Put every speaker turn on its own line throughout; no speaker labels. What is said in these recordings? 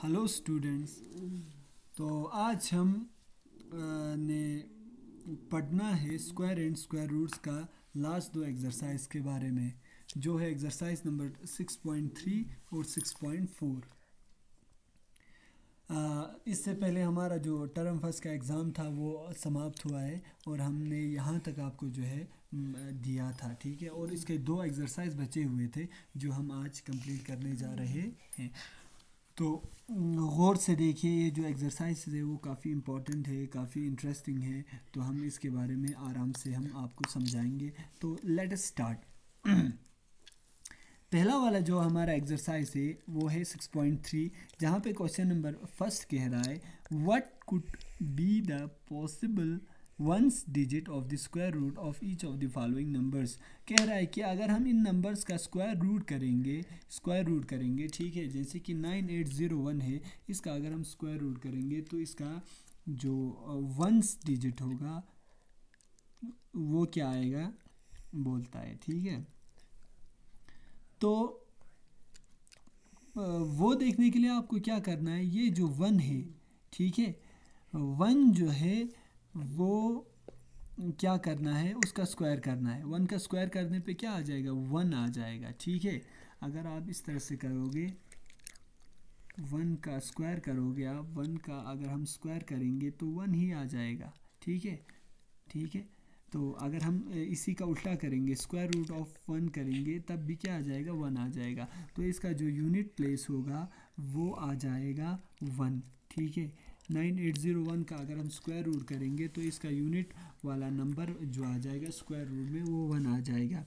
Hello students. तो आज हम ने पढ़ना है स्क्वायर एंड स्क्वायर रूट्स का लास्ट दो एक्सरसाइज के बारे में, जो है एक्सरसाइज नंबर 6.3 और 6.4। इससे पहले हमारा जो टर्म फर्स्ट का एग्ज़ाम था वो समाप्त हुआ है और हमने यहाँ तक आपको जो है दिया था, ठीक है। और इसके दो एक्सरसाइज बचे हुए थे जो हम आज कंप्लीट करने जा रहे हैं। तो गौर से देखिए, ये जो एक्सरसाइज है वो काफ़ी इम्पोर्टेंट है, काफ़ी इंटरेस्टिंग है। तो हम इसके बारे में आराम से हम आपको समझाएंगे। तो लेट अस स्टार्ट। पहला वाला जो हमारा एक्सरसाइज है वो है 6.3, जहाँ पे क्वेश्चन नंबर फर्स्ट कह रहा है what could be the possible ones digit of the square root of each of the following numbers. कह रहा है कि अगर हम इन नंबर्स का स्क्वायर रूट करेंगे, ठीक है। जैसे कि 9801 है, इसका अगर हम स्क्वायर रूट करेंगे तो इसका जो वंस डिजिट होगा वो क्या आएगा बोलता है, ठीक है। तो वो देखने के लिए आपको क्या करना है, ये जो वन है, ठीक है, वन जो है वो क्या करना है, उसका स्क्वायर करना है। वन का स्क्वायर करने पे क्या आ जाएगा, वन आ जाएगा, ठीक है। अगर आप इस तरह से करोगे, वन का स्क्वायर करोगे आप, वन का अगर हम स्क्वायर करेंगे तो वन ही आ जाएगा, ठीक है, ठीक है। तो अगर हम इसी का उल्टा करेंगे, स्क्वायर रूट ऑफ वन करेंगे, तब भी क्या आ जाएगा, वन आ जाएगा। तो इसका जो यूनिट प्लेस होगा वो आ जाएगा वन, ठीक है। 9801 का अगर हम स्क्वायर रूट करेंगे तो इसका यूनिट वाला नंबर जो आ जाएगा स्क्वायर रूट में वो वन आ जाएगा।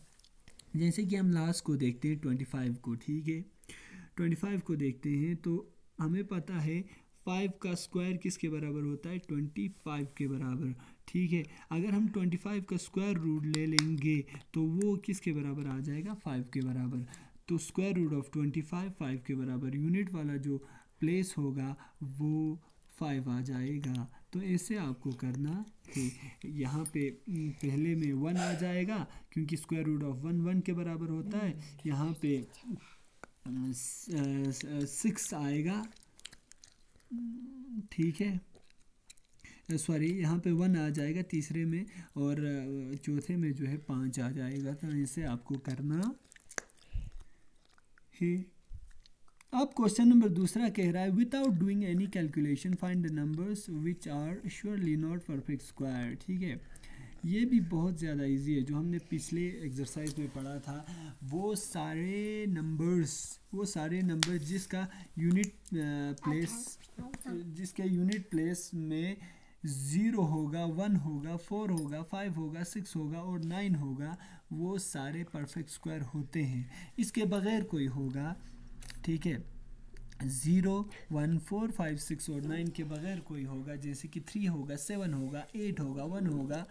जैसे कि हम लास्ट को देखते हैं 25 को, ठीक है। 25 को देखते हैं तो हमें पता है 5 का स्क्वायर किसके बराबर होता है, 25 के बराबर, ठीक है। अगर हम 25 का स्क्वायर रूट ले लेंगे तो वो किसके बराबर आ जाएगा, 5 के बराबर। तो स्क्वायर रूट ऑफ 25 5 के बराबर, यूनिट वाला जो प्लेस होगा वो 5 आ जाएगा। तो ऐसे आपको करना है। यहाँ पे पहले में 1 आ जाएगा क्योंकि स्क्वायर रूट ऑफ 1 1 के बराबर होता है। यहाँ पे 6 आएगा, ठीक है। सॉरी, यहाँ पे 1 आ जाएगा तीसरे में, और चौथे में जो है 5 आ जाएगा। तो इसे आपको करना है। अब क्वेश्चन नंबर दूसरा कह रहा है without doing any calculation find the numbers which are surely not perfect square, ठीक है। ये भी बहुत ज़्यादा इजी है, जो हमने पिछले एक्सरसाइज में पढ़ा था। वो सारे नंबर्स जिसके यूनिट प्लेस में 0 होगा, 1 होगा, 4 होगा, 5 होगा, 6 होगा और 9 होगा, वो सारे परफेक्ट स्क्वायर होते हैं। इसके बगैर कोई होगा, ठीक है, 0 1 4 5 6 और 9 के बगैर कोई होगा, जैसे कि 3 होगा, 7 होगा, 8 होगा, 1 होगा,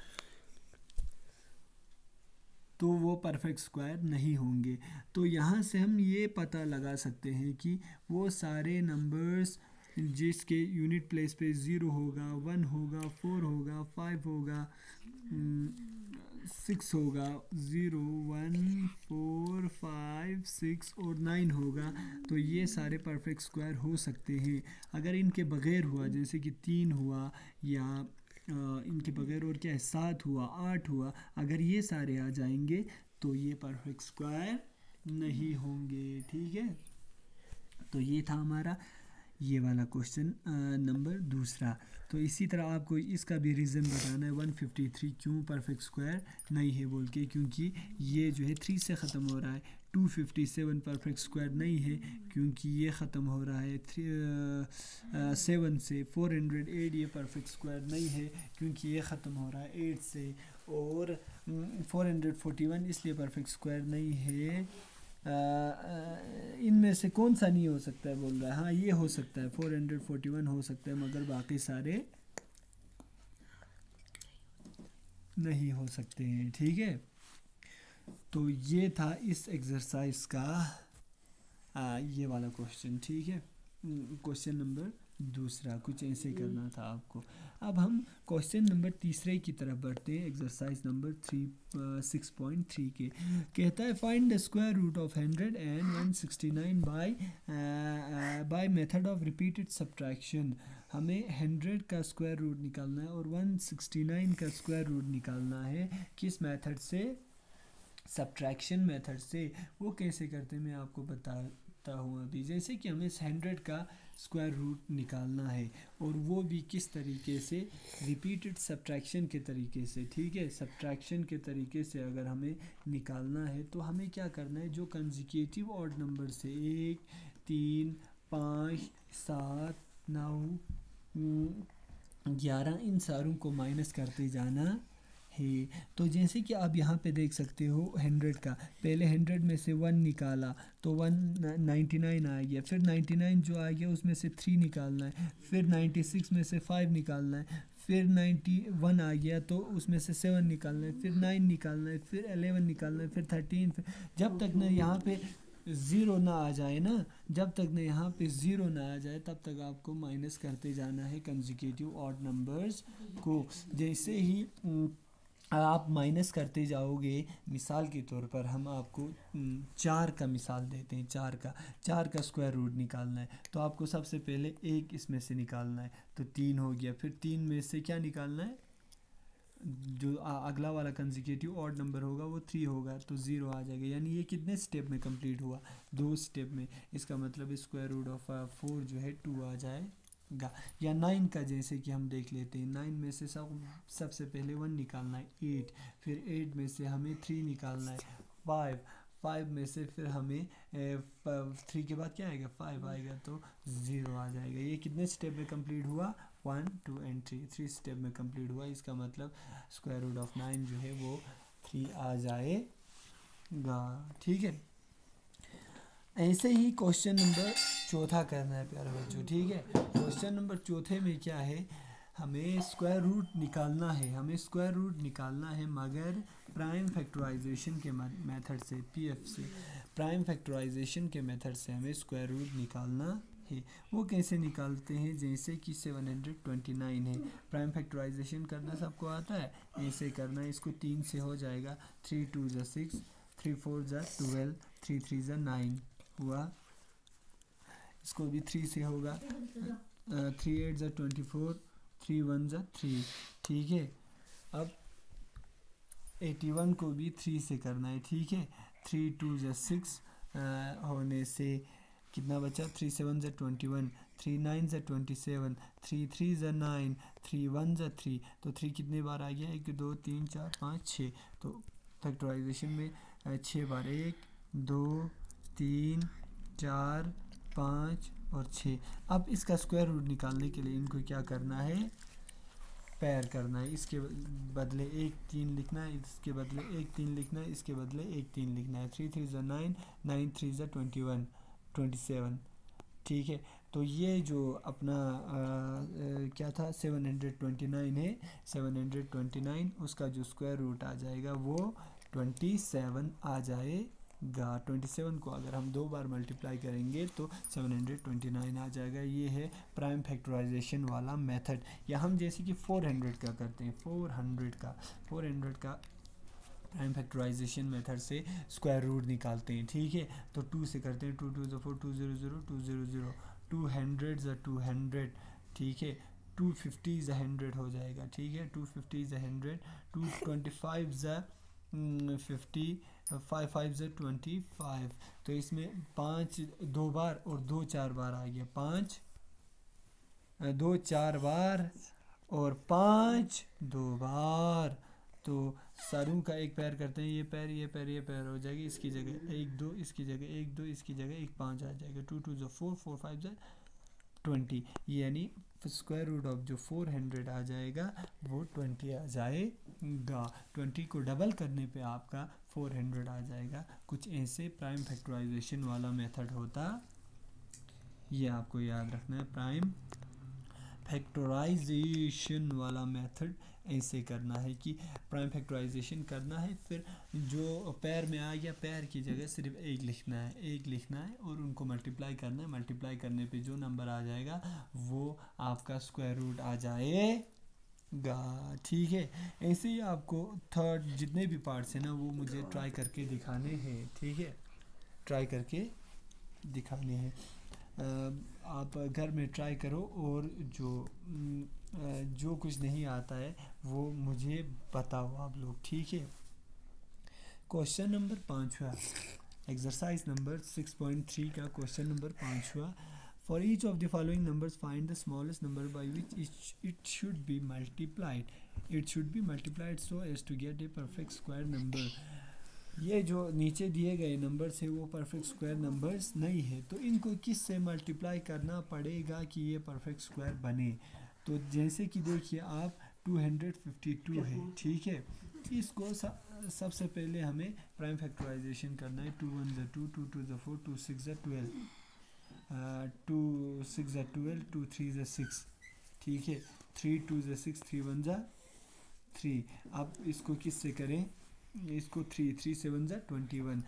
तो वो परफेक्ट स्क्वायर नहीं होंगे। तो यहाँ से हम ये पता लगा सकते हैं कि वो सारे नंबर्स जिसके यूनिट प्लेस पे 0 होगा, 1 होगा, 4 होगा, 5 होगा, 6 होगा, 0 1 4 5 6 और 9 होगा, तो ये सारे परफेक्ट स्क्वायर हो सकते हैं। अगर इनके बगैर हुआ, जैसे कि 3 हुआ, या इनके बगैर और क्या है, 7 हुआ, 8 हुआ, अगर ये सारे आ जाएंगे तो ये परफेक्ट स्क्वायर नहीं होंगे, ठीक है। तो ये था हमारा ये वाला क्वेश्चन नंबर दूसरा। तो इसी तरह आपको इसका भी रीज़न बताना है 153 क्यों परफेक्ट स्क्वायर नहीं है बोल के, क्योंकि ये जो है 3 से ख़त्म हो रहा है। 257 परफेक्ट स्क्वायर नहीं है क्योंकि ये ख़त्म हो रहा है 7 से। 408 ये परफेक्ट स्क्वायर नहीं है क्योंकि ये ख़त्म हो रहा है 8 से। और 441 इसलिए परफेक्ट स्क्वायर नहीं है। इनमें से कौन सा नहीं हो सकता है बोल रहा है, हाँ ये हो सकता है, 441 हो सकता है, मगर बाकी सारे नहीं हो सकते हैं, ठीक है। तो ये था इस एक्सरसाइज का ये वाला क्वेश्चन, ठीक है, क्वेश्चन नंबर दूसरा, कुछ ऐसे करना था आपको। अब हम क्वेश्चन नंबर तीसरे की तरफ बढ़ते हैं, एक्सरसाइज नंबर 6.3 के। कहता है find the square root of 100 and 169 by method of repeated subtraction. हमें 100 का स्क्वायर रूट निकालना है और 169 का स्क्वायर रूट निकालना है। किस मेथड से? सब्ट्रैक्शन मेथड से। वो कैसे करते हैं मैं आपको बताता हूँ अभी। जैसे कि हमें 100 का स्क्वायर रूट निकालना है और वो भी किस तरीके से? रिपीटेड सब्ट्रैक्शन के तरीके से, ठीक है। सब्ट्रैक्शन के तरीके से अगर हमें निकालना है तो हमें क्या करना है, जो कंसेक्यूटिव ऑड नंबर से 1, 3, 5, 7, 9, 11 इन सारों को माइनस करते जाना है। तो जैसे कि आप यहाँ पे देख सकते हो 100 का, पहले 100 में से 1 निकाला तो 199 आ गया, फिर 99 जो आ गया उसमें से 3 निकालना है, फिर 96 में से 5 निकालना है, फिर 91 आ गया तो उसमें से 7 निकालना है, फिर 9 निकालना है, फिर 11 निकालना है, फिर 13, फिर जब तक ना यहाँ पे ज़ीरो ना आ जाए ना, जब तक ना यहाँ पे ज़ीरो ना आ जाए तब तक आपको माइनस करते जाना है कंसेक्यूटिव ऑड नंबर्स को। जैसे ही आप माइनस करते जाओगे, मिसाल के तौर पर हम आपको 4 का मिसाल देते हैं। 4 का स्क्वायर रूट निकालना है तो आपको सबसे पहले 1 इसमें से निकालना है तो 3 हो गया, फिर 3 में से क्या निकालना है, जो अगला वाला कंसेक्यूटिव ऑड नंबर होगा वो 3 होगा तो 0 आ जाएगा। यानी ये कितने स्टेप में कंप्लीट हुआ? 2 स्टेप में। इसका मतलब स्क्वायर रूट ऑफ 4 जो है 2 आ जाएगा। या 9 का जैसे कि हम देख लेते हैं, 9 में से सबसे पहले 1 निकालना है 8, फिर 8 में से हमें 3 निकालना है 5 में से फिर हमें 3 के बाद क्या आएगा, 5 आएगा तो 0 आ जाएगा। ये कितने स्टेप में कंप्लीट हुआ? 1, 2 एंड 3 स्टेप में कंप्लीट हुआ। इसका मतलब स्क्वायर रूट ऑफ 9 जो है वो 3 आ जाएगा, ठीक है। ऐसे ही क्वेश्चन नंबर चौथा करना है प्यारे बच्चों, ठीक है। क्वेश्चन नंबर चौथे में क्या है, हमें स्क्वायर रूट निकालना है मगर प्राइम फैक्टराइजेशन के मेथड से, पीएफ से, प्राइम फैक्टराइजेशन के मेथड से हमें स्क्वायर रूट निकालना है। वो कैसे निकालते हैं? जैसे कि 729 है, प्राइम फैक्टराइजेशन करना सबको आता है। ऐसे करना है, इसको 3 से हो जाएगा, 3 2 ज़ा 6, 3 4 ज़ा 12, 3 3 ज़ा 9 हुआ। इसको भी 3 से होगा, 3 8 ज़ा 24, 3 1 ज़ा 3, ठीक है। अब 81 को भी 3 से करना है, ठीक है। 3 2 ज़ा 6 होने से कितना बचा, 3 7 ज़ा 21, 3 9 ज़ा 27, 3 3 ज़ा 9, 3 1 ज़ा 3, तो 3 कितने बार आ गया, 1 2 3 4 5 6, तो फैक्टराइजेशन में 6 बार, 1 2 3 4 5 और 6। अब इसका स्क्वायर रूट निकालने के लिए इनको क्या करना है, पेयर करना है। इसके बदले 1 3 लिखना है, इसके बदले 1 3 लिखना है, इसके बदले 1 3 लिखना है। 3 3 ज़ा 9, 9 3 ज़ा 21, 27, ठीक है। तो ये जो अपना क्या था 729 है, 729 उसका जो स्क्वायर रूट आ जाएगा वो 27 आ जाएगा। 27 को अगर हम 2 बार मल्टीप्लाई करेंगे तो 729 आ जाएगा। ये है प्राइम फैक्टराइजेशन वाला मेथड। या हम जैसे कि 400 का करते हैं, 400 का प्राइम फैक्टराइजेशन मेथड से स्क्वायर रूट निकालते हैं, ठीक है। तो 2 से करते हैं, 2 2 ज़ा 4, 2 0 0 2 0 0, 200 ज़ा 200, ठीक है। 250 ज़ा 100 हो जाएगा, ठीक है। 250 ज़ा 100, 225 ज़ा 50, 5 5 ज़ा 25। तो इसमें 5 2 बार और 2 4 बार आ गया, 5 2 4 बार और 5 2 बार। तो सारों का एक पैर करते हैं, ये पैर हो जाएगी, इसकी जगह 1 2, इसकी जगह 1 2, इसकी जगह 1 5 आ जाएगा। 2 2 ज़ा 4, 4 5 ज़ा 20, यानी स्क्वायर रूट ऑफ जो 400 आ जाएगा वो 20 आ जाएगा। 20 को डबल करने पे आपका 400 आ जाएगा। कुछ ऐसे प्राइम फैक्टराइजेशन वाला मेथड होता, ये आपको याद रखना है। प्राइम फैक्टराइजेशन वाला मेथड ऐसे करना है कि प्राइम फैक्टराइजेशन करना है, फिर जो पैर में आ गया पैर की जगह सिर्फ एक लिखना है और उनको मल्टीप्लाई करना है। मल्टीप्लाई करने पे जो नंबर आ जाएगा वो आपका स्क्वायर रूट आ जाएगा। ठीक है, ऐसे ही आपको थर्ड जितने भी पार्ट्स हैं ना वो मुझे ट्राई करके दिखाने हैं। ठीक है, ट्राई करके दिखाने हैं। आप घर में ट्राई करो और जो कुछ नहीं आता है वो मुझे बताओ आप लोग। ठीक है, क्वेश्चन नंबर 5वां, एक्सरसाइज नंबर 6.3 का क्वेश्चन नंबर 5वां। For each of the following numbers find the smallest number by which it should be multiplied so as to get a perfect square number. ये जो नीचे दिए गए नंबर्स है वो परफेक्ट स्क्वायर नंबर्स नहीं है, तो इनको किस से मल्टीप्लाई करना पड़ेगा कि ये परफेक्ट स्क्वायर बने। तो जैसे कि देखिए आप 252 है। ठीक है, इसको सबसे पहले हमें प्राइम फैक्टराइजेशन करना है। 2 1 ज़ा 2, 2 2 ज़ा 4, 2 6 ज़ा 12, 2 6 ज़ा 12, 2 3 ज़ा 6। ठीक है, 3 2 ज़ा 6, 3 1 ज़ा 3। अब इसको किस से करें, इसको 3 3 7 ज़ा 21,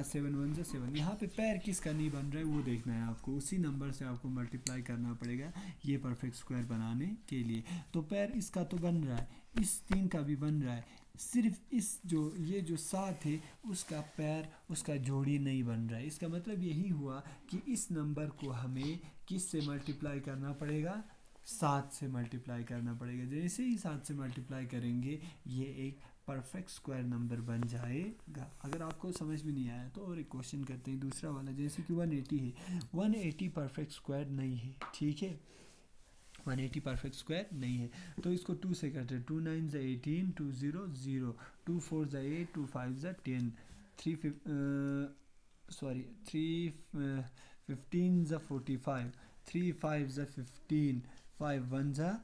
7 1 ज़ा 7। यहाँ पे पैर किसका नहीं बन रहा है वो देखना है आपको, उसी नंबर से आपको मल्टीप्लाई करना पड़ेगा ये परफेक्ट स्क्वायर बनाने के लिए। तो पैर इसका तो बन रहा है, इस 3 का भी बन रहा है, सिर्फ इस ये जो 7 है उसका पैर उसका जोड़ी नहीं बन रहा है। इसका मतलब यही हुआ कि इस नंबर को हमें किस से मल्टीप्लाई करना पड़ेगा, 7 से मल्टीप्लाई करना पड़ेगा। जैसे ही 7 से मल्टीप्लाई करेंगे ये एक परफेक्ट स्क्वायर नंबर बन जाएगा। अगर आपको समझ में नहीं आया तो और एक क्वेश्चन करते हैं दूसरा वाला, जैसे कि 180 है, 180 परफेक्ट स्क्वायर नहीं है। ठीक है, 180 परफेक्ट स्क्वायर नहीं है, तो इसको 2 से करते हैं। 2 9 ज़ा 18, 2 0 0, 2 4 ज़ा 8, 2 5 ज़ा 10, 3 15 ज़ा 45, 3 5 ज़ा 15, 5 1 ज़ा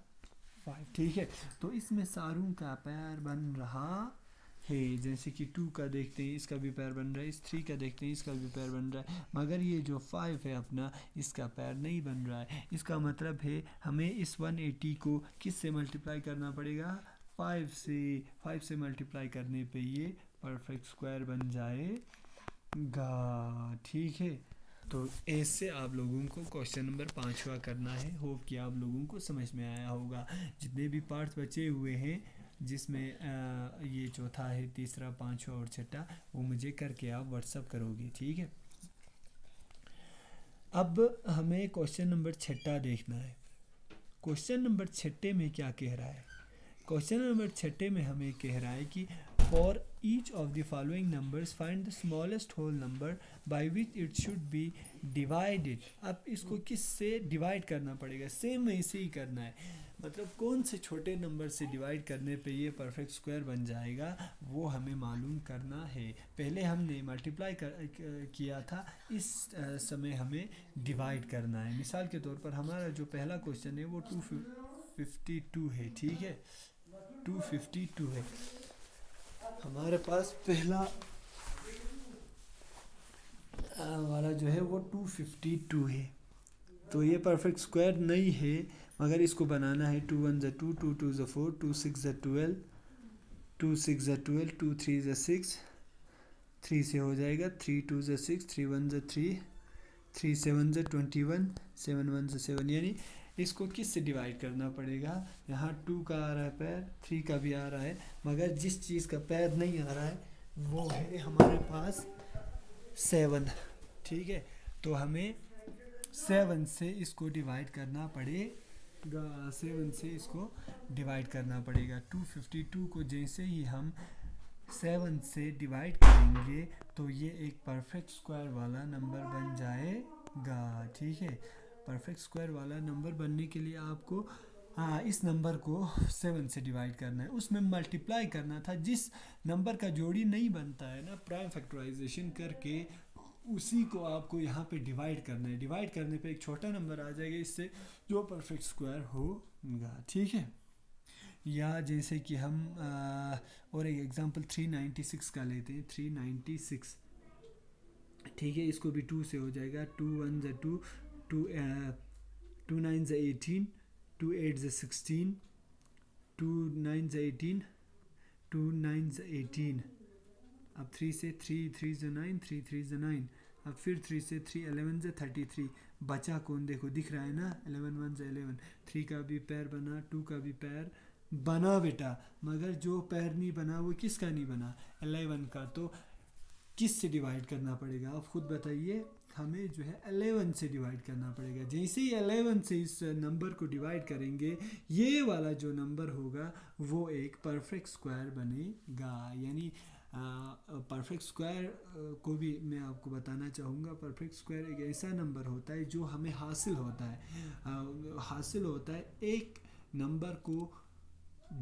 5। ठीक है, तो इसमें सारों का पैर बन रहा है। जैसे कि 2 का देखते हैं इसका भी पैर बन रहा है, इस 3 का देखते हैं इसका भी पैर बन रहा है, मगर ये जो 5 है अपना इसका पैर नहीं बन रहा है। इसका मतलब है हमें इस 180 को किस से मल्टीप्लाई करना पड़ेगा, 5 से मल्टीप्लाई करने पे ये परफेक्ट स्क्वायर बन जाएगा। ठीक है, तो ऐसे आप लोगों को क्वेश्चन नंबर 5वां करना है। होप कि आप लोगों को समझ में आया होगा। जितने भी पार्ट्स बचे हुए हैं जिसमें ये चौथा है, तीसरा, 5वां और 6वां, वो मुझे करके आप व्हाट्सअप करोगे। ठीक है, अब हमें क्वेश्चन नंबर 6 देखना है। क्वेश्चन नंबर 6 में क्या कह रहा है, क्वेश्चन नंबर 6 में हमें कह रहा है कि for each of the following numbers find the smallest whole number by which it should be divided. अब इसको किस से डिवाइड करना पड़ेगा, सेम ऐसे ही करना है, मतलब कौन से छोटे नंबर से डिवाइड करने पे ये परफेक्ट स्क्वायर बन जाएगा वो हमें मालूम करना है। पहले हमने मल्टीप्लाई किया था, इस समय हमें डिवाइड करना है। मिसाल के तौर पर हमारा जो पहला क्वेश्चन है वो 252 है। ठीक है, 252 है हमारे पास, पहला वाला जो है वो 252 है, तो ये परफेक्ट स्क्वायर नहीं है, मगर इसको बनाना है। 2 1 ज़ा 2, 2 2 ज़ा 4, 2 6 ज़ा 12, 2 6 ज़ा 12, 2 3 ज़ा 6, 3 से हो जाएगा, 3 2 ज़ा 6, 3 1 ज़ा 3, 3 7 ज़ा 21, 7 1 ज़ा 7। यानी इसको किस से डिवाइड करना पड़ेगा, यहाँ 2 का आ रहा है पैर, 3 का भी आ रहा है, मगर जिस चीज़ का पैर नहीं आ रहा है वो है हमारे पास 7। ठीक है, तो हमें 7 से इसको डिवाइड करना पड़ेगा, 7 से इसको डिवाइड करना पड़ेगा। 252 को जैसे ही हम 7 से डिवाइड करेंगे तो ये एक परफेक्ट स्क्वायर वाला नंबर बन जाएगा। ठीक है, परफेक्ट स्क्वायर वाला नंबर बनने के लिए आपको इस नंबर को 7 से डिवाइड करना है, उसमें मल्टीप्लाई करना था। जिस नंबर का जोड़ी नहीं बनता है ना प्राइम फैक्टराइजेशन करके, उसी को आपको यहाँ पे डिवाइड करना है। डिवाइड करने पे एक छोटा नंबर आ जाएगा इससे जो परफेक्ट स्क्वायर होगा। ठीक है, या जैसे कि हम और एक एग्जांपल 396 का लेते हैं। 396, ठीक है, इसको भी 2 से हो जाएगा। 2 1 ज़ा 2, 2 9 ज़ा 18, 2 8 ज़ा 16, 2 9 ज़ा 18, 2 9 ज़ा 18, अब 3 से 3 3 ज़ा 9, 3 3 ज़ा 9, अब फिर 3 से 3 11 ज़ा 33, बचा कौन देखो दिख रहा है ना, 11 1 ज़ा 11, 3 का भी पैर बना, 2 का भी पैर बना बेटा, मगर जो पैर नहीं बना वो किसका नहीं बना, 11 का। तो किस से डिवाइड करना पड़ेगा आप खुद बताइए, हमें जो है 11 से डिवाइड करना पड़ेगा। जैसे ही 11 से इस नंबर को डिवाइड करेंगे, ये वाला जो नंबर होगा वो एक परफेक्ट स्क्वायर बनेगा। यानी परफेक्ट स्क्वायर को भी मैं आपको बताना चाहूँगा। परफेक्ट स्क्वायर एक ऐसा नंबर होता है जो हमें हासिल होता है एक नंबर को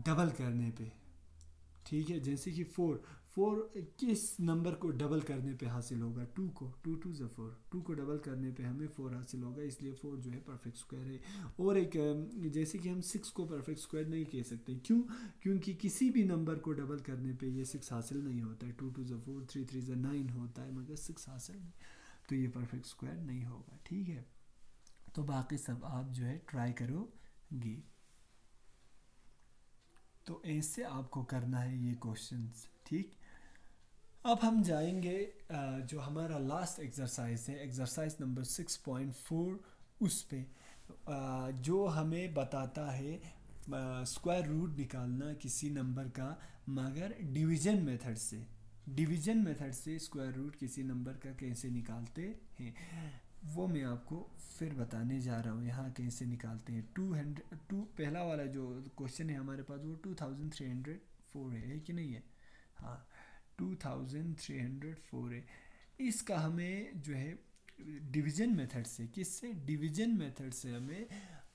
डबल करने पे, ठीक है। जैसे कि 4 किस नंबर को डबल करने पे हासिल होगा, 2 को, 2 2 ज़ा 4, 2 को डबल करने पे हमें 4 हासिल होगा, इसलिए 4 जो है परफेक्ट स्क्वायर है। और एक जैसे कि हम 6 को परफेक्ट स्क्वायर नहीं कह सकते, क्यों? क्योंकि किसी भी नंबर को डबल करने पे ये 6 हासिल नहीं होता है। 2 2 ज़ा 4, 3 3 ज़ा 9 होता है, मगर 6 हासिल नहीं, तो ये परफेक्ट स्क्वायर नहीं होगा, ठीक है। तो बाकी सब आप जो है ट्राई करोगे। तो ऐसे आपको करना है ये क्वेश्चंस, ठीक। अब हम जाएंगे जो हमारा लास्ट एक्सरसाइज है, एक्सरसाइज नंबर 6.4, उस पे जो हमें बताता है स्क्वायर रूट निकालना किसी नंबर का, मगर डिवीजन मेथड से स्क्वायर रूट किसी नंबर का कैसे निकालते हैं, वो मैं आपको फिर बताने जा रहा हूँ। यहाँ कैसे निकालते हैं, 2 पहला वाला जो क्वेश्चन है हमारे पास वो 2304 है कि नहीं है, हाँ 2304 है। इसका हमें जो है डिवीजन मेथड से, किससे, डिवीजन मेथड से हमें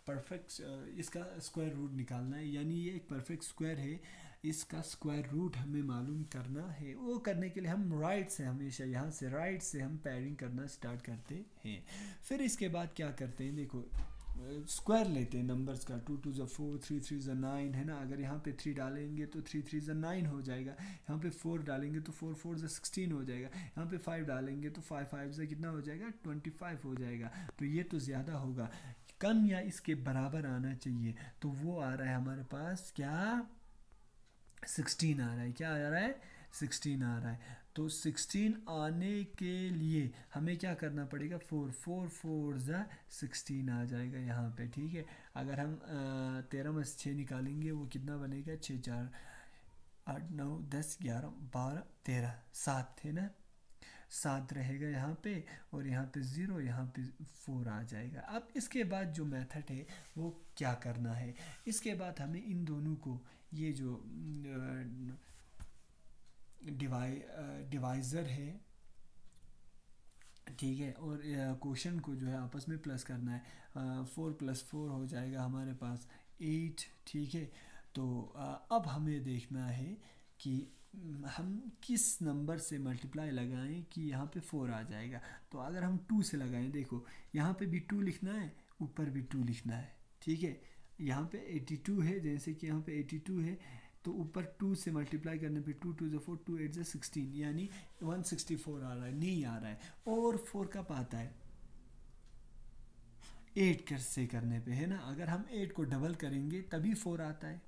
परफेक्ट इसका स्क्वायर रूट निकालना है। यानी ये एक परफेक्ट स्क्वायर है, इसका स्क्वायर रूट हमें मालूम करना है। वो करने के लिए हम राइट से, हमेशा यहाँ से राइट से हम पैरिंग करना स्टार्ट करते हैं। फिर इसके बाद क्या करते हैं, देखो स्क्वायर लेते हैं नंबर्स का, 2 2 ज़ा 4, 3 3 ज़ा 9 है ना। अगर यहाँ पे 3 डालेंगे तो 3 3 ज़ा 9 हो जाएगा, यहाँ पे 4 डालेंगे तो 4 4 ज़ा 16 हो जाएगा, यहाँ पे 5 डालेंगे तो 5 5 ज़ा कितना हो जाएगा, 25 हो जाएगा। तो ये तो ज़्यादा होगा, कम या इसके बराबर आना चाहिए। तो वो आ रहा है हमारे पास क्या, 16 आ रहा है, क्या आ रहा है, 16 आ रहा है। तो 16 आने के लिए हमें क्या करना पड़ेगा, 4 4 4 ज़ा 16 आ जाएगा यहाँ पे, ठीक है। अगर हम 13 में 6 निकालेंगे वो कितना बनेगा, 6 4 8 9 10 11 12 13, 7 है ना, 7 रहेगा यहाँ पे, और यहाँ पे 0, यहाँ पे 4 आ जाएगा। अब इसके बाद जो मेथड है वो क्या करना है, इसके बाद हमें इन दोनों को, ये जो डिवाइज़र है, ठीक है, और क्वेश्चन को जो है आपस में प्लस करना है। 4 + 4 हो जाएगा हमारे पास 8, ठीक है। तो अब हमें देखना है कि हम किस नंबर से मल्टीप्लाई लगाएं कि यहाँ पे 4 आ जाएगा। तो अगर हम 2 से लगाएं, देखो यहाँ पे भी 2 लिखना है, ऊपर भी 2 लिखना है, ठीक है। यहाँ पे 82 है, जैसे कि यहाँ पे 82 है, तो ऊपर 2 से मल्टीप्लाई करने पे 2 2 ज़ा 4, 2 8 ज़ा 16, यानी 164 आ रहा है, नहीं आ रहा है। और 4 कब आता है, 8 से करने पे, है ना। अगर हम 8 को डबल करेंगे तभी 4 आता है,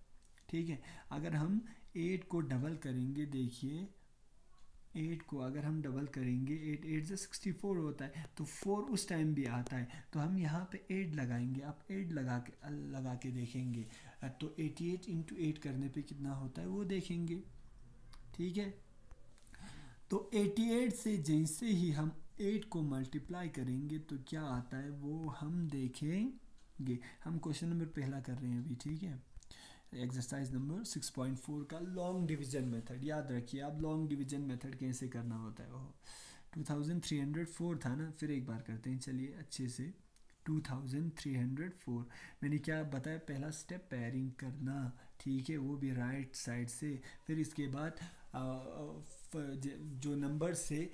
ठीक है। अगर हम 8 को डबल करेंगे, देखिए 8 को अगर हम डबल करेंगे, 8 8 ज़ा 64 होता है, तो 4 उस टाइम भी आता है। तो हम यहाँ पे 8 लगाएंगे, आप 8 लगा के देखेंगे, तो 88 × 8 करने पे कितना होता है वो देखेंगे, ठीक है। तो 88 से जैसे ही हम 8 को मल्टीप्लाई करेंगे तो क्या आता है वो हम देखेंगे। हम क्वेश्चन नंबर पहला कर रहे हैं अभी, ठीक है। एक्सरसाइज नंबर 6.4 का लॉन्ग डिवीजन मेथड, याद रखिए आप लॉन्ग डिवीजन मेथड कैसे करना होता है। वो 2304 था ना, फिर एक बार करते हैं, चलिए अच्छे से। 2304 मैंने क्या बताया, पहला स्टेप पैरिंग करना, ठीक है, वो भी राइट साइड से। फिर इसके बाद जो नंबर से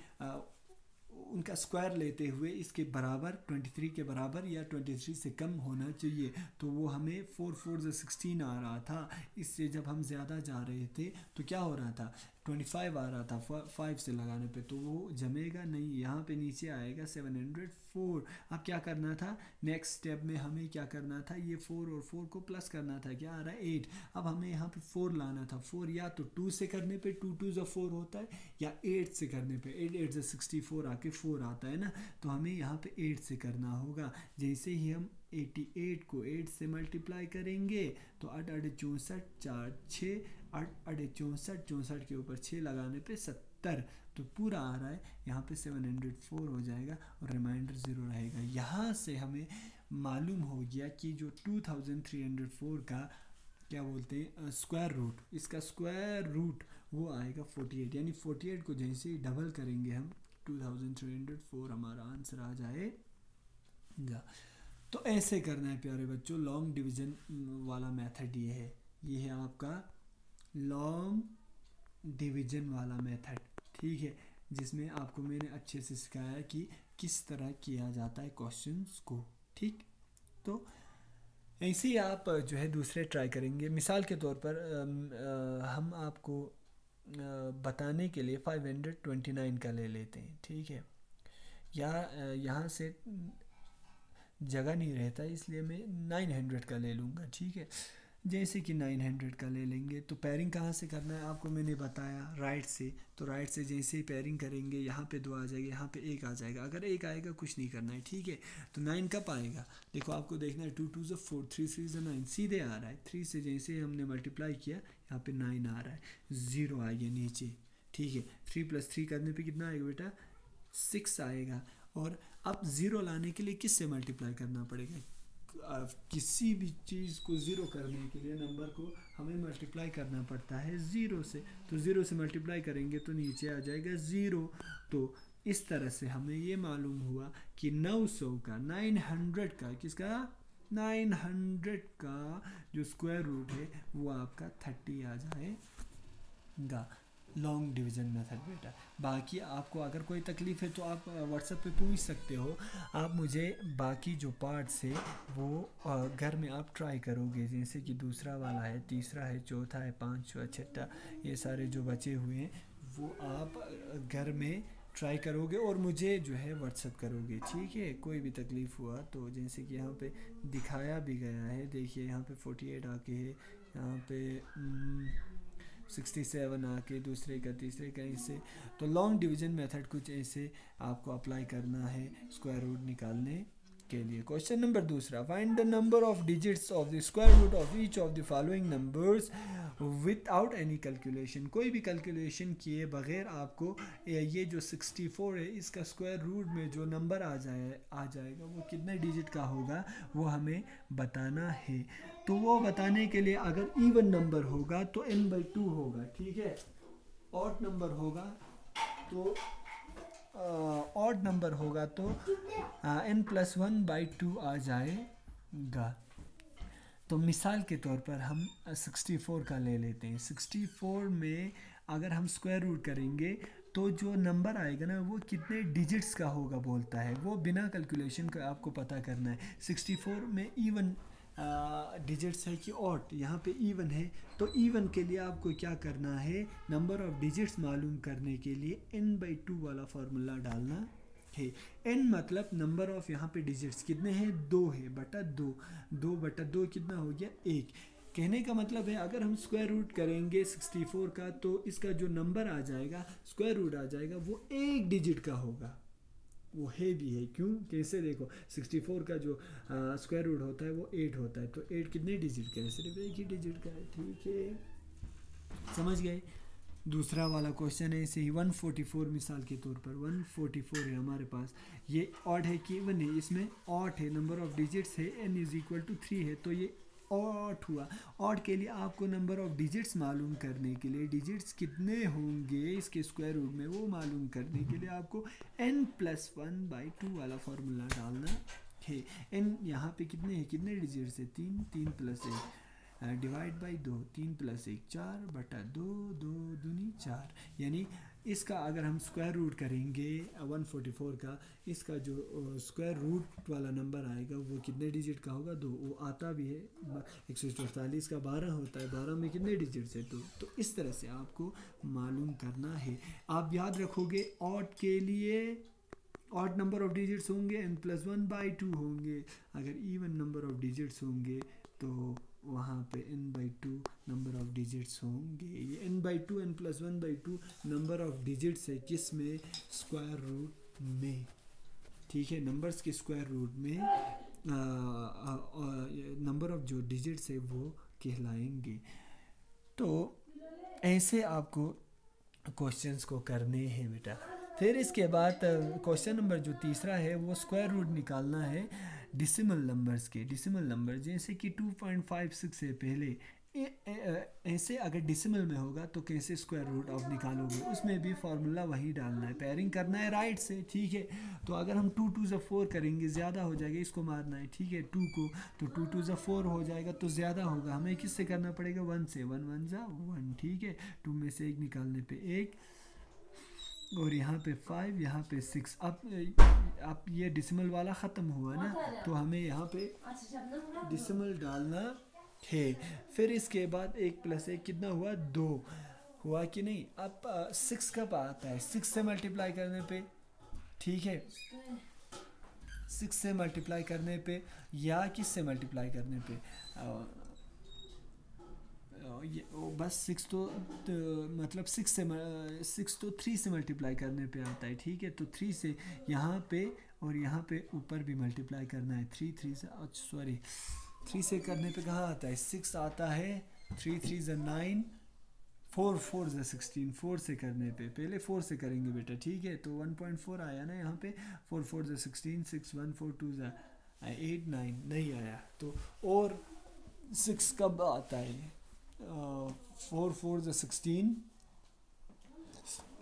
उनका स्क्वायर लेते हुए इसके बराबर 23 के बराबर या 23 से कम होना चाहिए। तो वो हमें 4 4 ज़ा 16 आ रहा था। इससे जब हम ज़्यादा जा रहे थे तो क्या हो रहा था, 25 आ रहा था 5 से लगाने पे, तो वो जमेगा नहीं, यहाँ पे नीचे आएगा 704। अब क्या करना था, नेक्स्ट स्टेप में हमें क्या करना था, ये 4 और 4 को प्लस करना था, क्या आ रहा है 8। अब हमें यहाँ पे 4 लाना था, 4 या तो 2 से करने पे 2 2 4 होता है, या 8 से करने पे 8 8 64 आके 4 आता है ना, तो हमें यहाँ पे 8 से करना होगा। जैसे ही हम 88 को 8 से मल्टीप्लाई करेंगे तो 8 8 64 4 6 8 8 64, 64 के ऊपर 6 लगाने पे 70, तो पूरा आ रहा है यहाँ पे 704 हो जाएगा और रिमाइंडर 0 रहेगा। यहाँ से हमें मालूम हो गया कि जो 2304 का क्या बोलते हैं स्क्वायर रूट, इसका स्क्वायर रूट वो आएगा 48, यानी 48 को जैसे ही डबल करेंगे हम 2304 हमारा आंसर आ जाएगा। तो ऐसे करना है प्यारे बच्चों, लॉन्ग डिवीजन वाला मेथड ये है आपका लॉन्ग डिवीजन वाला मेथड, ठीक है, जिसमें आपको मैंने अच्छे से सिखाया कि किस तरह किया जाता है क्वेश्चंस को, ठीक। तो ऐसे ही आप जो है दूसरे ट्राई करेंगे। मिसाल के तौर पर हम आपको बताने के लिए 529 का ले लेते हैं, ठीक है, या यहाँ से जगह नहीं रहता इसलिए मैं 900 का ले लूँगा, ठीक है। जैसे कि 900 का ले लेंगे तो पेयरिंग कहाँ से करना है आपको मैंने बताया, राइट से। तो राइट से जैसे ही पेयरिंग करेंगे यहाँ पे 2 आ जाएगा, यहाँ पे 1 आ जाएगा, अगर 1 आएगा कुछ नहीं करना है, ठीक है। तो 9 कब आएगा, देखो आपको देखना है 2 2 4 3 3 9 सीधे आ रहा है, 3 से जैसे ही हमने मल्टीप्लाई किया यहाँ पे 9 आ रहा है, 0 आ गया नीचे, ठीक है। 3 + 3 करने पर कितना आएगा बेटा, 6 आएगा। और अब 0 लाने के लिए किससे मल्टीप्लाई करना पड़ेगा, किसी भी चीज़ को 0 करने के लिए नंबर को हमें मल्टीप्लाई करना पड़ता है 0 से, तो 0 से मल्टीप्लाई करेंगे तो नीचे आ जाएगा 0। तो इस तरह से हमें ये मालूम हुआ कि 900 का 900 का किसका 900 का जो स्क्वायर रूट है वो आपका 30 आ जाएगा, लॉन्ग डिवीज़न मेथड बेटा। बाकी आपको अगर कोई तकलीफ़ है तो आप व्हाट्सएप पे पूछ सकते हो, आप मुझे बाकी जो पार्ट्स है वो घर में आप ट्राई करोगे, जैसे कि दूसरा वाला है, तीसरा है, चौथा है, 5वां, छठा, ये सारे जो बचे हुए हैं वो आप घर में ट्राई करोगे और मुझे जो है व्हाट्सएप करोगे, ठीक है। कोई भी तकलीफ़ हुआ तो जैसे कि यहाँ पे दिखाया भी गया है, देखिए यहाँ पे 48 आके है, यहाँ पे 67 आके दूसरे का तीसरे का ऐसे। तो लॉन्ग डिवीजन मेथड कुछ ऐसे आपको अप्लाई करना है स्क्वायर रूट निकालने के लिए। क्वेश्चन नंबर दूसरा, find the number of digits of the square root of each of the following numbers without any calculation. कोई भी कैलकुलेशन किए बगैर आपको ये जो 64 है इसका स्क्वायर रूट में जो नंबर आ जाएगा वो कितने डिजिट का होगा वो हमें बताना है। तो वो बताने के लिए अगर इवन नंबर होगा तो n/2 होगा, ठीक है। ऑड नंबर होगा तो ऑड नंबर होगा तो n+1/2 आ जाएगा। तो मिसाल के तौर पर हम 64 का ले लेते हैं। 64 में अगर हम स्क्वायर रूट करेंगे तो जो नंबर आएगा ना वो कितने डिजिट्स का होगा बोलता है, वो बिना कैलकुलेशन का आपको पता करना है। 64 में इवन डिजिट्स है कि ऑड, यहाँ पे इवन है, तो इवन के लिए आपको क्या करना है, नंबर ऑफ डिजिट्स मालूम करने के लिए n/2 वाला फार्मूला डालना है। n मतलब नंबर ऑफ यहाँ पे डिजिट्स कितने हैं, 2 है बटा 2, 2/2 कितना हो गया 1। कहने का मतलब है अगर हम स्क्वायर रूट करेंगे 64 का तो इसका जो नंबर आ जाएगा स्क्वायर रूट आ जाएगा वो 1 डिजिट का होगा, वो है भी है। क्यों, कैसे, देखो 64 का जो स्क्वायर रूट होता है वो 8 होता है, तो 8 कितने डिजिट का है, सिर्फ 1 ही डिजिट का है, ठीक है, समझ गए। दूसरा वाला क्वेश्चन है ऐसे ही 144, मिसाल के तौर पर 144 है हमारे पास, ये ऑड है कि इवन है, इसमें ऑड है, नंबर ऑफ डिजिट्स है n = 3 है, तो ये ऑड हुआ। ऑड के लिए आपको नंबर ऑफ डिजिट्स मालूम करने के लिए डिजिट्स कितने होंगे इसके स्क्वायर रूट में वो मालूम करने के लिए आपको n+1/2 वाला फार्मूला डालना है। n यहाँ पे कितने हैं, कितने डिजिट्स है, 3, 3 + 1 डिवाइड बाई 2, 3 + 1 4/2, 2 दूनी 4, यानी इसका अगर हम स्क्वायर रूट करेंगे 144 का, इसका जो स्क्वायर रूट वाला नंबर आएगा वो कितने डिजिट का होगा? 2। वो आता भी है 144 का 12 होता है, 12 में कितने डिजिट है? 2। तो इस तरह से आपको मालूम करना है। आप याद रखोगे ऑड के लिए ऑड नंबर ऑफ डिजिट्स होंगे n+1/2 होंगे, अगर इवन नंबर ऑफ डिजिट्स होंगे तो वहाँ पे n/2 नंबर ऑफ डिजिट्स होंगे। ये n/2 n+1/2 number of digits है किस में? स्क्वायर रूट में, ठीक है। नंबर्स के स्क्वायर रूट में नंबर ऑफ जो डिजिट्स है वो कहलाएंगे। तो ऐसे आपको क्वेश्चंस को करने हैं बेटा। फिर इसके बाद क्वेश्चन नंबर जो तीसरा है वो स्क्वायर रूट निकालना है डिसिमल नंबर्स के। डिसिमल नंबर जैसे कि 2.56 से पहले ऐसे अगर डिसिमल में होगा तो कैसे स्क्वायर रूट आप निकालोगे? उसमें भी फार्मूला वही डालना है, पेयरिंग करना है राइट से, ठीक है। तो अगर हम 2 2 ज़ा 4 करेंगे ज़्यादा हो जाएगा, इसको मारना है, ठीक है, 2 को, तो 2 2 ज़ा 4 हो जाएगा तो ज़्यादा होगा। हमें किससे करना पड़ेगा? 1 से। 1 1 ज़ा 1, ठीक है। 2 में से 1 निकालने पे 1, और यहाँ पे 5, यहाँ पे 6। अब ये डिसिमल वाला ख़त्म हुआ ना, तो हमें यहाँ पे डिसिमल डालना है। फिर इसके बाद 1 + 1 कितना हुआ? 2 हुआ कि नहीं? अब 6 कब आता है? 6 से मल्टीप्लाई करने पे, ठीक है, 6 से मल्टीप्लाई करने पे या किस से मल्टीप्लाई करने पे? ये बस 6 तो मतलब 6 तो 3 से मल्टीप्लाई करने पे आता है, ठीक है। तो 3 से यहाँ पे और यहाँ पे ऊपर भी मल्टीप्लाई करना है। 3 से, सॉरी, 3 से करने पे कहाँ आता है? 6 आता है। 3 3 ज़ा 9, 4 4 ज़ा 16। 4 से करने पे, पहले 4 से करेंगे बेटा, ठीक है। तो 1.4 आया ना यहाँ पे। 4 4 ज़ा 16, 6 1 4 2 ज़ा 8 9 नहीं आया। तो और 6 कब आता है? 4 4 ज़ा 16,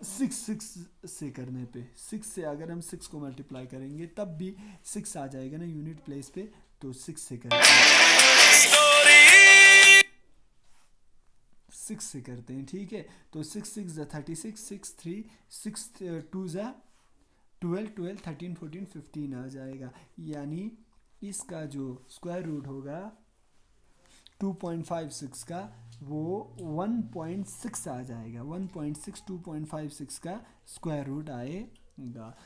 6 से करने पे, 6 से अगर हम 6 को मल्टीप्लाई करेंगे तब भी 6 आ जाएगा ना यूनिट प्लेस पे, तो 6 से करते हैं, 6 से करते हैं, ठीक है। तो 6 6 ज़ा 36, 6 3 6 2 ज़ा 12 12 13 14 15 आ जाएगा। यानी इसका जो स्क्वायर रूट होगा 2.56 का वो 1.6 आ जाएगा। 1.6 2.56 का स्क्वायर रूट आएगा।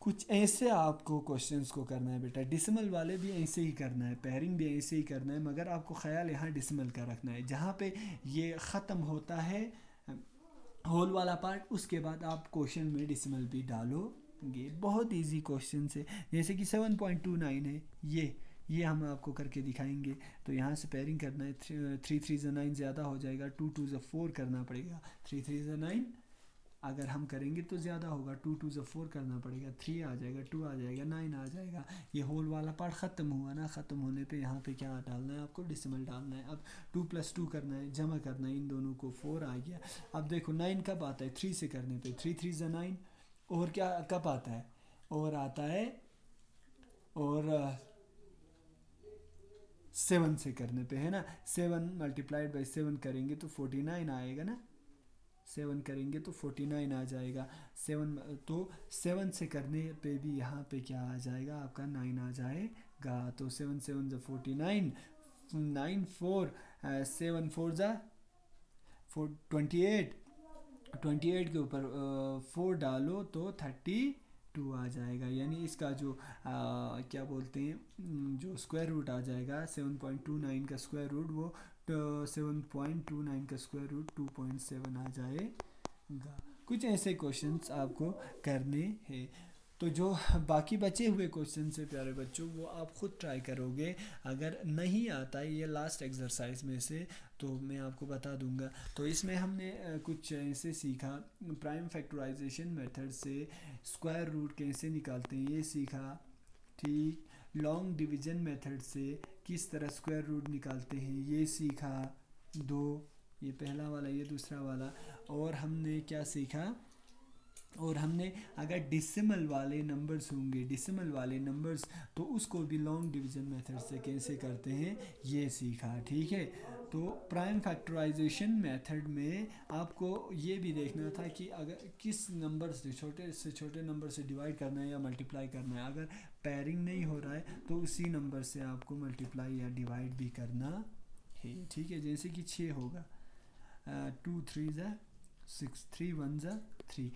कुछ ऐसे आपको क्वेश्चंस को करना है बेटा। डिसिमल वाले भी ऐसे ही करना है, पेयरिंग भी ऐसे ही करना है, मगर आपको ख्याल यहाँ डिसिमल का रखना है। जहाँ पे ये ख़त्म होता है होल वाला पार्ट, उसके बाद आप क्वेश्चन में डिसिमल भी डालोगे। बहुत इजी क्वेश्चन है, जैसे कि 7.29 है, ये हम आपको करके दिखाएंगे। तो यहाँ से पेयरिंग करना है। 3 3 ज़ा 9 ज़्यादा हो जाएगा, 2 2 ज़ा 4 करना पड़ेगा। 3 3 ज़ा 9 अगर हम करेंगे तो ज़्यादा होगा, 2 2 ज़ा 4 करना पड़ेगा, 3 आ जाएगा, 2 आ जाएगा, 9 आ जाएगा। ये होल वाला पार्ट ख़त्म हुआ ना, ख़त्म होने पे यहाँ पे क्या डालना है? आपको डिसिमल डालना है। अब 2 + 2 करना है, जमा करना है इन दोनों को, 4 आ गया। अब देखो 9 कब आता है? 3 से करने पे, 3 3 ज़ा 9। और क्या कब आता है? और आता है और 7 से करने पे, है ना। 7 × 7 करेंगे तो 49 आएगा ना। 7 करेंगे तो 49 आ जाएगा। 7 से करने पे भी यहाँ पे क्या आ जाएगा? आपका 9 आ जाएगा। तो 7 7 ज़ा 49, 9 4 7 4 ज़ा 28, 28 के ऊपर 4 डालो तो 32 आ जाएगा। यानी इसका जो क्या बोलते हैं, जो स्क्वायर रूट आ जाएगा 7.29 का स्क्वायर रूट, वो 7.29 का स्क्वायर रूट 2.7 आ जाएगा। कुछ ऐसे क्वेश्चंस आपको करने हैं। तो जो बाकी बचे हुए क्वेश्चन से प्यारे बच्चों, वो आप ख़ुद ट्राई करोगे। अगर नहीं आता ये लास्ट एक्सरसाइज में से तो मैं आपको बता दूंगा। तो इसमें हमने कुछ ऐसे सीखा, प्राइम फैक्टराइजेशन मेथड से स्क्वायर रूट कैसे निकालते हैं ये सीखा, ठीक। लॉन्ग डिवीज़न मेथड से किस तरह स्क्वायर रूट निकालते हैं ये सीखा। 2, ये पहला वाला, ये दूसरा वाला। और हमने क्या सीखा? और हमने अगर डेसिमल वाले नंबर्स होंगे, डेसिमल वाले नंबर्स, तो उसको भी लॉन्ग डिवीज़न मेथड से कैसे करते हैं ये सीखा। ठीक है, तो प्राइम फैक्टराइजेशन मेथड में आपको ये भी देखना था कि अगर किस नंबर से छोटे नंबर से डिवाइड करना है या मल्टीप्लाई करना है। अगर पेयरिंग नहीं हो रहा है तो उसी नंबर से आपको मल्टीप्लाई या डिवाइड भी करना है। ठीक है, जैसे कि 6 होगा, 2 3 ज़ा 6, 3 1 ज़ा 3,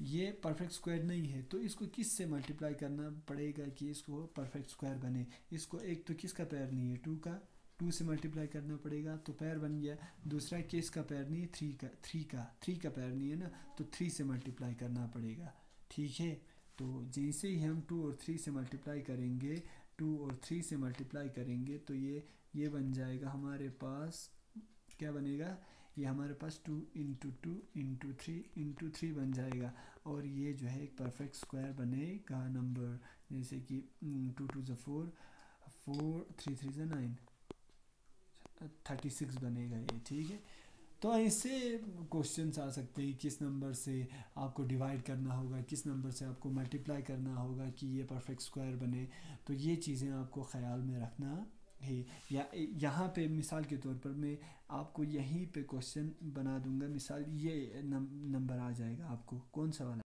ये परफेक्ट स्क्वायर नहीं है तो इसको किस से मल्टीप्लाई करना पड़ेगा कि इसको परफेक्ट स्क्वायर बने। इसको एक तो किसका पैर नहीं है, 2 का, 2 से मल्टीप्लाई करना पड़ेगा तो पैर बन गया। दूसरा किसका पैर नहीं है, 3 का पैर नहीं है ना, तो 3 से मल्टीप्लाई करना पड़ेगा। ठीक है, तो जैसे ही हम 2 और 3 से मल्टीप्लाई करेंगे, 2 और 3 से मल्टीप्लाई करेंगे तो ये बन जाएगा हमारे पास, क्या बनेगा, ये हमारे पास 2 इंटू 2 इंटू 3 बन जाएगा। और ये जो है एक परफेक्ट स्क्वायर बनेगा नंबर, जैसे कि 2 2 ज़ा 4, 4 3 3 ज़ा 9, 36 बनेगा ये। ठीक है, तो ऐसे क्वेश्चंस आ सकते हैं, किस नंबर से आपको डिवाइड करना होगा, किस नंबर से आपको मल्टीप्लाई करना होगा कि ये परफेक्ट स्क्वायर बने। तो ये चीज़ें आपको ख्याल में रखना है। या यहाँ पे मिसाल के तौर पर मैं आपको यहीं पे क्वेश्चन बना दूंगा, मिसाल ये नंबर आ जाएगा आपको, कौन सा वाला।